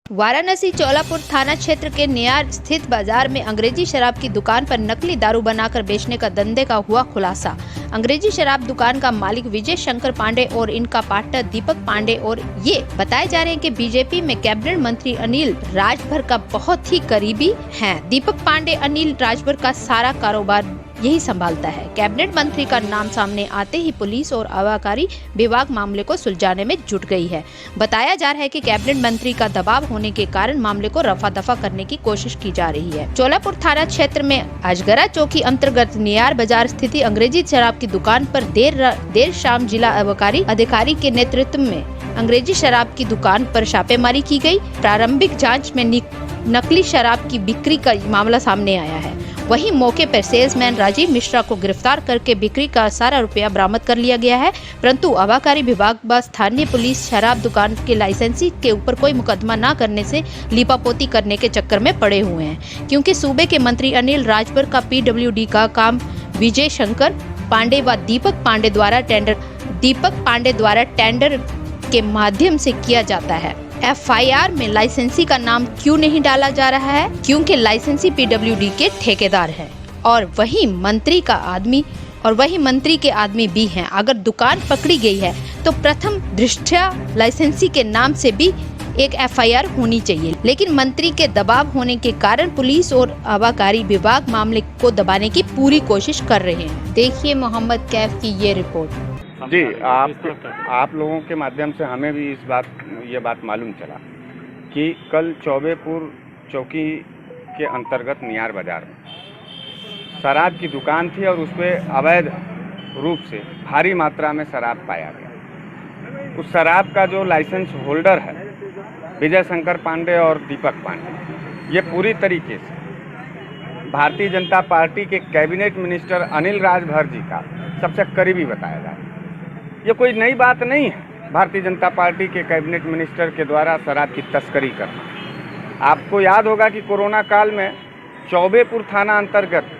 वाराणसी चोलापुर थाना क्षेत्र के नियार स्थित बाजार में अंग्रेजी शराब की दुकान पर नकली दारू बनाकर बेचने का धंधे का हुआ खुलासा। अंग्रेजी शराब दुकान का मालिक विजय शंकर पांडे और इनका पार्टनर दीपक पांडे और ये बताए जा रहे हैं कि बीजेपी में कैबिनेट मंत्री अनिल राजभर का बहुत ही करीबी हैं। दीपक पांडे अनिल राजभर का सारा कारोबार यही संभालता है। कैबिनेट मंत्री का नाम सामने आते ही पुलिस और आबकारी विभाग मामले को सुलझाने में जुट गई है। बताया जा रहा है कि कैबिनेट मंत्री का दबाव होने के कारण मामले को रफा दफा करने की कोशिश की जा रही है। चोलापुर थाना क्षेत्र में अजगरा चौकी अंतर्गत नियार बाजार स्थित अंग्रेजी शराब की दुकान पर देर शाम जिला आबकारी अधिकारी के नेतृत्व में अंग्रेजी शराब की दुकान पर छापेमारी की गई। प्रारंभिक जाँच में नकली शराब की बिक्री का मामला सामने आया है। वहीं मौके पर सेल्समैन राजीव मिश्रा को गिरफ्तार करके बिक्री का सारा रुपया बरामद कर लिया गया है। परंतु आबकारी विभाग व स्थानीय पुलिस शराब दुकान के लाइसेंसी के ऊपर कोई मुकदमा न करने से लीपापोती करने के चक्कर में पड़े हुए हैं, क्योंकि सूबे के मंत्री अनिल राजभर का पीडब्ल्यूडी का काम विजय शंकर पांडे व दीपक पांडे द्वारा टेंडर के माध्यम से किया जाता है। एफआईआर में लाइसेंसी का नाम क्यों नहीं डाला जा रहा है? क्योंकि लाइसेंसी पीडब्ल्यूडी के ठेकेदार हैं और वही मंत्री के आदमी भी हैं। अगर दुकान पकड़ी गई है तो प्रथम दृष्टया लाइसेंसी के नाम से भी एक एफआईआर होनी चाहिए, लेकिन मंत्री के दबाव होने के कारण पुलिस और आबकारी विभाग मामले को दबाने की पूरी कोशिश कर रहे हैं। देखिए मोहम्मद कैफ की ये रिपोर्ट। जी, आप लोगों के माध्यम से हमें भी ये बात मालूम चला कि कल चौबेपुर चौकी के अंतर्गत नियार बाजार में शराब की दुकान थी और उस पर अवैध रूप से भारी मात्रा में शराब पाया गया। उस शराब का जो लाइसेंस होल्डर है विजय शंकर पांडे और दीपक पांडे, ये पूरी तरीके से भारतीय जनता पार्टी के कैबिनेट मिनिस्टर अनिल राजभर जी का सबसे करीबी बताया जा रहा है। ये कोई नई बात नहीं है भारतीय जनता पार्टी के कैबिनेट मिनिस्टर के द्वारा शराब की तस्करी करना। आपको याद होगा कि कोरोना काल में चौबेपुर थाना अंतर्गत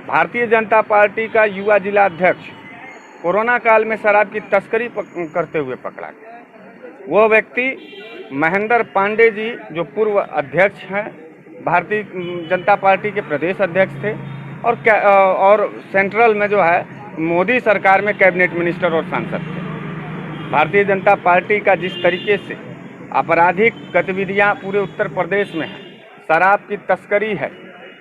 भारतीय जनता पार्टी का युवा जिला अध्यक्ष कोरोना काल में शराब की तस्करी करते हुए पकड़ा गया। वो व्यक्ति महेंद्र पांडे जी, जो पूर्व अध्यक्ष हैं, भारतीय जनता पार्टी के प्रदेश अध्यक्ष थे और सेंट्रल में जो है मोदी सरकार में कैबिनेट मिनिस्टर और सांसद थे। भारतीय जनता पार्टी का जिस तरीके से आपराधिक गतिविधियां पूरे उत्तर प्रदेश में है, शराब की तस्करी है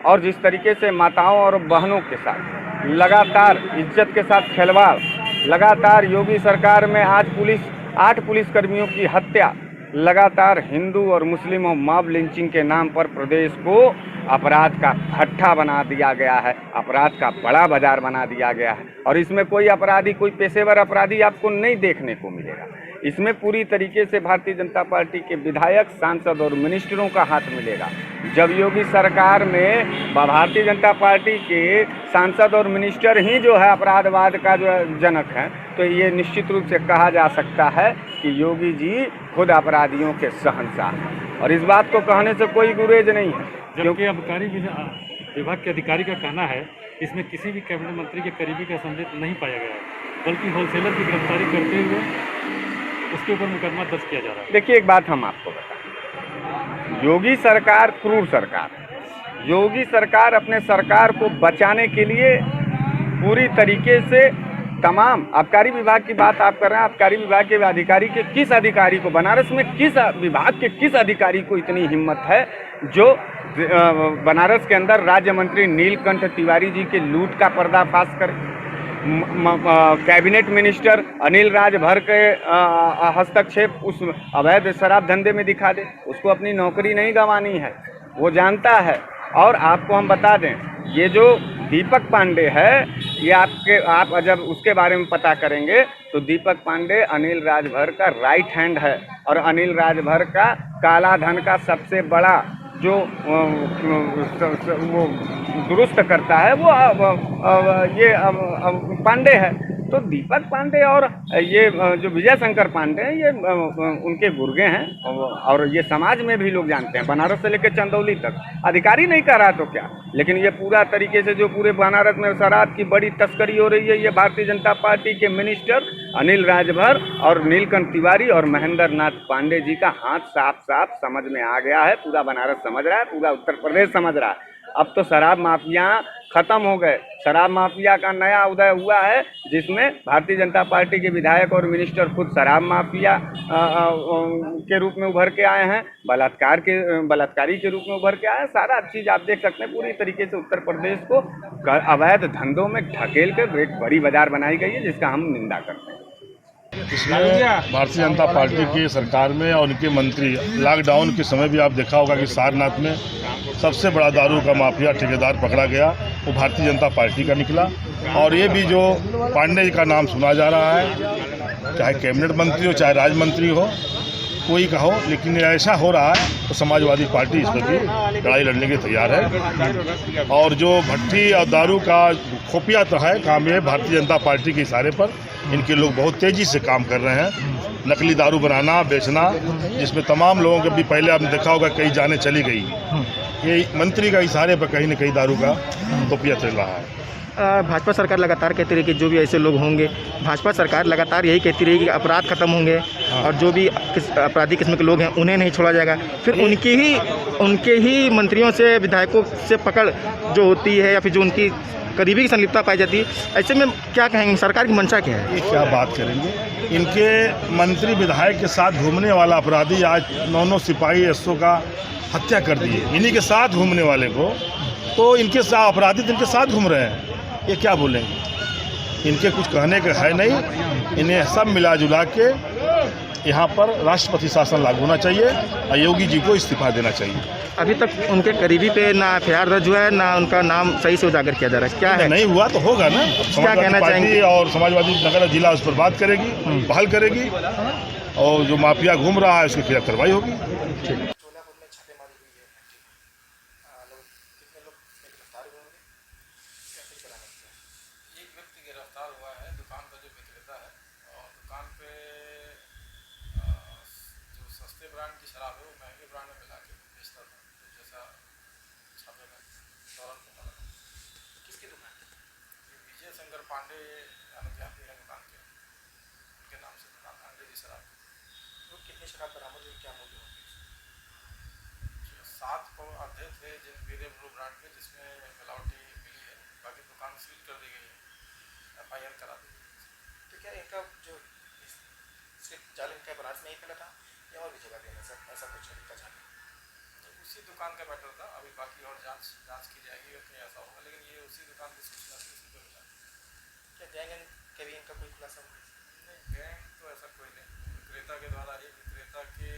और जिस तरीके से माताओं और बहनों के साथ लगातार इज्जत के साथ खिलवाड़, लगातार योगी सरकार में आज 8 पुलिसकर्मियों की हत्या, लगातार हिंदू और मुस्लिमों मॉब लिंचिंग के नाम पर प्रदेश को अपराध का भट्ठा बना दिया गया है, अपराध का बड़ा बाजार बना दिया गया है। और इसमें कोई अपराधी, कोई पेशेवर अपराधी आपको नहीं देखने को मिलेगा। इसमें पूरी तरीके से भारतीय जनता पार्टी के विधायक, सांसद और मिनिस्टरों का हाथ मिलेगा। जब योगी सरकार में भारतीय जनता पार्टी के सांसद और मिनिस्टर ही जो है अपराधवाद का जो जनक है, तो ये निश्चित रूप से कहा जा सकता है कि योगी जी खुद अपराधियों के शहंशाह हैं। और इस बात को कहने से कोई गुरेज नहीं है, क्योंकि आबकारी विभाग के अधिकारी का कहना है इसमें किसी भी कैबिनेट मंत्री के करीबी का संदेश नहीं पाया गया है, बल्कि होलसेलर की गिरफ्तारी करते हुए उसके ऊपर मुकदमा दर्ज किया जा रहा है। देखिए, एक बात हम आपको बताएं, योगी सरकार क्रूर सरकार है। योगी सरकार अपने सरकार को बचाने के लिए पूरी तरीके से तमाम आबकारी विभाग की बात आप कर रहे हैं, आबकारी विभाग के अधिकारी के किस अधिकारी को, बनारस में किस विभाग के किस अधिकारी को इतनी हिम्मत है जो बनारस के अंदर राज्य मंत्री नीलकंठ तिवारी जी के लूट का पर्दाफाश करे, कैबिनेट मिनिस्टर अनिल राजभर के हस्तक्षेप उस अवैध शराब धंधे में दिखा दे। उसको अपनी नौकरी नहीं गंवानी है, वो जानता है। और आपको हम बता दें, ये जो दीपक पांडे है, ये आप जब उसके बारे में पता करेंगे तो दीपक पांडे अनिल राजभर का राइट हैंड है और अनिल राजभर का काला धन का सबसे बड़ा जो वो दुरुस्त करता है वो ये पांडे है। तो दीपक पांडे और ये जो विजय शंकर पांडे हैं, ये उनके गुर्गे हैं और ये समाज में भी लोग जानते हैं, बनारस से लेकर चंदौली तक। अधिकारी नहीं कर रहा तो क्या, लेकिन ये पूरा तरीके से जो पूरे बनारस में शराब की बड़ी तस्करी हो रही है, ये भारतीय जनता पार्टी के मिनिस्टर अनिल राजभर और नीलकंठ तिवारी और महेंद्र नाथ पांडे जी का हाथ साफ साफ समझ में आ गया है। पूरा बनारस समझ रहा है, पूरा उत्तर प्रदेश समझ रहा है। अब तो शराब माफिया खत्म हो गए, शराब माफिया का नया उदय हुआ है, जिसमें भारतीय जनता पार्टी के विधायक और मिनिस्टर खुद शराब माफिया के रूप में उभर के आए हैं, बलात्कारी के रूप में उभर के आए हैं। सारा चीज़ आप देख सकते हैं, पूरी तरीके से उत्तर प्रदेश को अवैध धंधों में ढकेल कर एक बड़ी बाजार बनाई गई है, जिसका हम निंदा करते हैं। इसमें भारतीय जनता पार्टी की सरकार में और उनके मंत्री, लॉकडाउन के समय भी आप देखा होगा कि सारनाथ में सबसे बड़ा दारू का माफिया ठेकेदार पकड़ा गया, वो भारतीय जनता पार्टी का निकला। और ये भी जो पांडे जी का नाम सुना जा रहा है, चाहे कैबिनेट मंत्री हो चाहे राज्य मंत्री हो, कोई का हो, लेकिन ऐसा हो रहा है तो समाजवादी पार्टी इस पर भी लड़ाई लड़ने के तैयार है। और जो भट्टी और दारू का खुफिया तो है काम, ये भारतीय जनता पार्टी के इशारे पर इनके लोग बहुत तेज़ी से काम कर रहे हैं। नकली दारू बनाना, बेचना, जिसमें तमाम लोगों के भी पहले आपने देखा होगा कई जाने चली गई, ये मंत्री का इशारे पर कहीं न कहीं दारू का खुफिया चल रहा है। भाजपा सरकार लगातार कहती रही कि जो भी ऐसे लोग होंगे, भाजपा सरकार लगातार यही कहती रही कि अपराध खत्म होंगे और जो भी अपराधी किस्म के लोग हैं उन्हें नहीं छोड़ा जाएगा। फिर उनके ही मंत्रियों से, विधायकों से पकड़ जो होती है या फिर जो उनकी करीबी की संलिप्तता पाई जाती है, ऐसे में क्या कहेंगे, सरकार की मंशा क्या है? ये क्या बात करेंगे, इनके मंत्री विधायक के साथ घूमने वाला अपराधी आज 9 सिपाही एसओ का हत्या कर दिए, इन्हीं के साथ घूमने वाले को, तो इनके साथ अपराधी तो इनके साथ घूम रहे हैं, ये क्या बोलेंगे? इनके कुछ कहने का है नहीं, इन्हें सब मिला जुला के यहाँ पर राष्ट्रपति शासन लागू होना चाहिए और योगी जी को इस्तीफा देना चाहिए। अभी तक उनके करीबी पे ना एफआईआर दर्ज हुआ है, ना उनका नाम सही से उजागर किया जा रहा है, क्या है? नहीं हुआ तो होगा ना, क्या कहना चाहेंगे? और समाजवादी नगर जिला उस पर बात करेगी, बहाल करेगी, और जो माफिया घूम रहा है उसके खिलाफ कार्रवाई होगी। एक व्यक्ति गिरफ्तार हुआ है, दुकान का जो विक्रेता है, और दुकान पे जो सस्ते ब्रांड की शराब है वो महंगे ब्रांड में मिला के बेचता था, तो जैसा छापे में दौरान पता लगा। किसकी दुकान? ये विजय शंकर पांडे देहाती है दुकान के, उनके नाम से दुकान अंग्रेजी शराब। तो कितनी शराब बरामद हुई, क्या मूल्य होगी? 7 पाउंड आधे थे जिन वीरे ब्लू ब्रांड के, जिसमें मिलावटी मिली है। बाकी दुकान सील कर दी गई है, एफआईआर करा दी गई। तो क्या इनका जो सिर्फ जाल इनका बनारस में ही फैला था या और भी जगह पे ऐसा कुछ इनका जाल? तो उसी दुकान का मैटर था, अभी बाकी और जांच की जाएगी और कहीं ऐसा होगा, लेकिन ये उसी दुकान की सूचना से इसी को मिला। क्या गैंग के भी इनका कोई खुलासा हुआ? नहीं, गैंग तो ऐसा कोई नहीं। विक्रेता के द्वारा, एक विक्रेता के